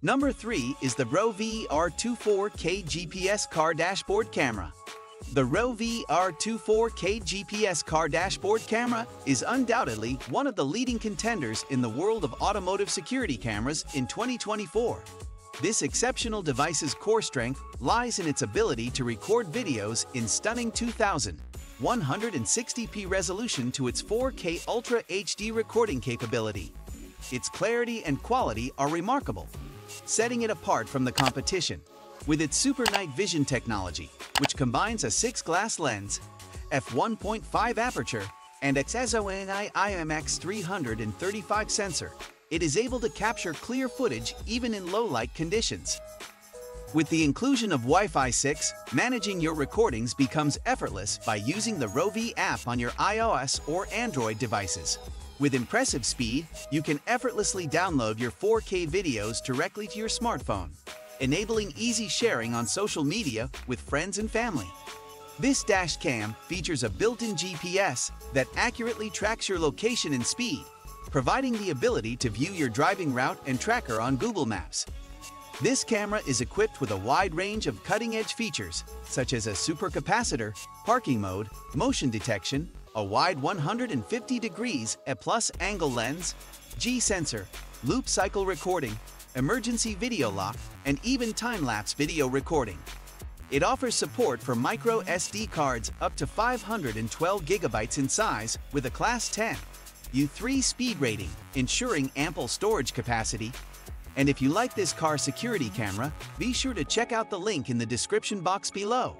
Number 3 is the ROVE R2-4K GPS car dashboard camera. The ROVE R2-4K GPS car dashboard camera is undoubtedly one of the leading contenders in the world of automotive security cameras in 2024. This exceptional device's core strength lies in its ability to record videos in stunning 2160p resolution to its 4K Ultra HD recording capability. Its clarity and quality are remarkable, setting it apart from the competition. With its Super Night Vision technology, which combines a 6-glass lens, f1.5 aperture, and XSONI IMX335 sensor, it is able to capture clear footage even in low-light conditions. With the inclusion of Wi-Fi 6, managing your recordings becomes effortless by using the ROVE app on your iOS or Android devices. With impressive speed, you can effortlessly download your 4K videos directly to your smartphone, enabling easy sharing on social media with friends and family. This dash cam features a built-in GPS that accurately tracks your location and speed, providing the ability to view your driving route and tracker on Google Maps. This camera is equipped with a wide range of cutting-edge features, such as a supercapacitor, parking mode, motion detection, a wide 150 degrees plus angle lens, G-sensor, loop cycle recording, emergency video lock, and even time-lapse video recording. It offers support for micro SD cards up to 512 gigabytes in size with a Class 10 U3 speed rating, ensuring ample storage capacity. And if you like this car security camera, be sure to check out the link in the description box below.